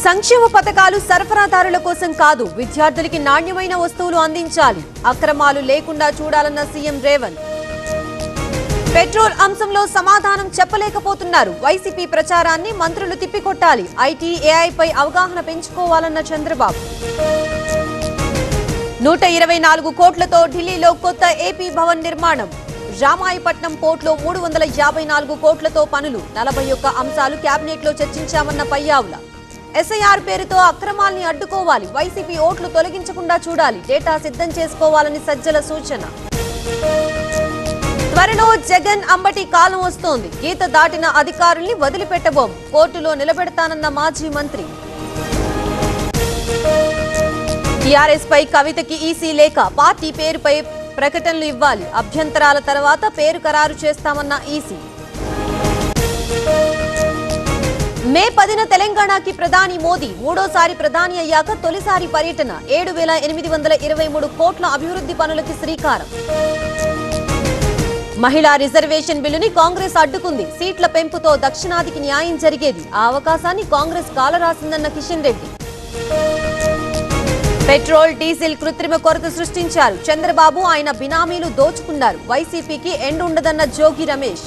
సంక్షేమ పథకాలు సరఫరాదారుల కోసం కాదు, విద్యార్థులకి నాణ్యమైన వస్తువులు అందించాలి. అక్రమాలు లేకుండా చూడాలన్న సీఎం రేవంత్. పెట్రోల్ అంశంలో సమాధానం చెప్పలేకపోతున్నారు. వైసీపీ ప్రచారాన్ని మంత్రులు తిప్పికొట్టాలి. ఐటీ, ఏఐపై అవగాహన పెంచుకోవాలన్న చంద్రబాబు. 124 కోట్లతో ఢిల్లీలో కొత్త ఏపీ భవన్ నిర్మాణం. రామాయపట్నం పోర్టులో 354 కోట్లతో పనులు. 41 అంశాలు కేబినెట్ లో చర్చించామన్న పయ్యావుల. ఎస్ఐఆర్ పేరుతో అక్రమాల్ని అడ్డుకోవాలి. వైసీపీ ఓట్లు తొలగించకుండా చూడాలి. డేటా సిద్ధం చేసుకోవాలని సజ్జల సూచన. త్వరలో జగన్ అంబటి కాలం వస్తోంది. గీత దాటిన అధికారుల్ని వదిలిపెట్టబోం. కోర్టులో నిలబెడతానన్న మాజీ మంత్రి. టీఆర్ఎస్ పై కవితకి ఈసీ లేఖ. పార్టీ పేరుపై ప్రకటనలు ఇవ్వాలి. అభ్యంతరాల తర్వాత పేరు ఖరారు చేస్తామన్న ఈసీ. మే 10న తెలంగాణకి ప్రధాని మోదీ. మూడోసారి ప్రధాని అయ్యాక తొలిసారి పర్యటన. 7,823 కోట్ల అభివృద్ధి పనులకి శ్రీకారం. మహిళా రిజర్వేషన్ బిల్లుని కాంగ్రెస్ అడ్డుకుంది. సీట్ల పెంపుతో దక్షిణాదికి న్యాయం జరిగేది. ఆ అవకాశాన్ని కాంగ్రెస్ కాలరాసిందన్న కిషన్ రెడ్డి. పెట్రోల్, డీజిల్ కృత్రిమ కొరత సృష్టించారు. చంద్రబాబు, ఆయన బినామీలు దోచుకున్నారు. వైసీపీకి ఎండ్ ఉండదన్న జోగి రమేష్.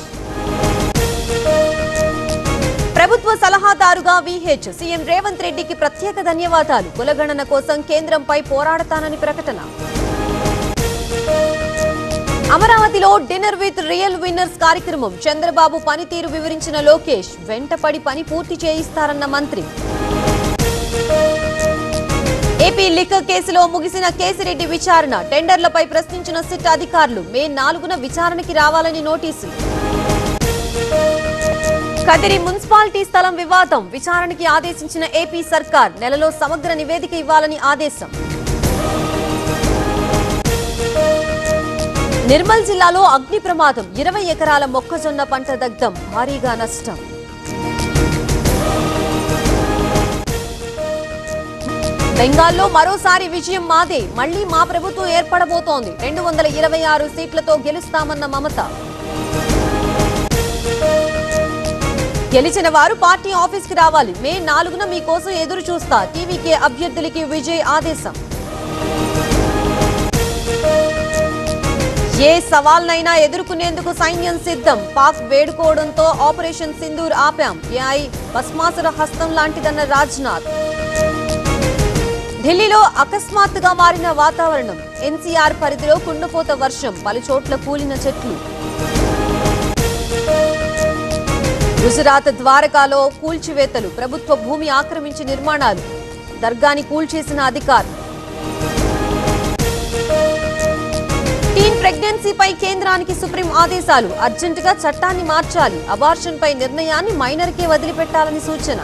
ప్రభుత్వ సలహాదారుగా విహెచ్. సీఎం రేవంత్ రెడ్డికి ప్రత్యేక ధన్యవాదాలు. కులగణన కోసం కేంద్రంపై పోరాడతానని ప్రకటన. అమరావతిలో డిన్నర్ విత్ రియల్ విన్నర్స్ కార్యక్రమం. చంద్రబాబు పనితీరు వివరించిన లోకేష్. వెంటపడి పని పూర్తి చేయిస్తారన్న మంత్రి. ఏపీ లిక్కర్ కేసులో ముగిసిన కేసిరెడ్డి విచారణ. టెండర్లపై ప్రశ్నించిన సిట్ అధికారులు. మే 4న విచారణకి రావాలని నోటీసులు. కదిరి మున్సిపాలిటీ స్థలం వివాదం. విచారణకి ఆదేశించిన ఏపీ సర్కార్. నెలలో సమగ్ర నివేదిక ఇవ్వాలని ఆదేశం. నిర్మల్ జిల్లాలో అగ్ని ప్రమాదం. 20 ఎకరాల మొక్కజొన్న పంట దగ్ధం. భారీగా నష్టం. బెంగాల్లో మరోసారి విజయం మాదే. మళ్లీ మా ప్రభుత్వం ఏర్పడబోతోంది. 226 సీట్లతో గెలుస్తామన్న మమత. గెలిచిన వారు పార్టీ ఆఫీస్ కి రావాలి. మే 4న మీకోసం ఎదురు చూస్తా. టీవీకే అభ్యర్థులకి విజయ్ ఆదేశం. ఏ సవాల్నైనా ఎదుర్కొనేందుకు సైన్యం సిద్ధం. పాక్ వేడుకోవడంతో ఆపరేషన్ సింధూర్ ఆపాం. ఏఐ భస్మాసుర హస్తం లాంటిదన్న రాజ్నాథ్. ఢిల్లీలో అకస్మాత్తుగా మారిన వాతావరణం. ఎన్సీఆర్ పరిధిలో కుండపోత వర్షం. పలుచోట్ల కూలిన చెట్లు. గుజరాత్ ద్వారకాలో కూల్చివేతలు. ప్రభుత్వ భూమి ఆక్రమించి నిర్మాణాలు. దర్గాని కూల్చేసిన అధికారులు. టీన్ ప్రెగ్నెన్సీపై కేంద్రానికి సుప్రీం ఆదేశాలు. అర్జెంటుగా చట్టాన్ని మార్చాలి. అబార్షన్ పై నిర్ణయాన్ని మైనర్కే వదిలిపెట్టాలని సూచన.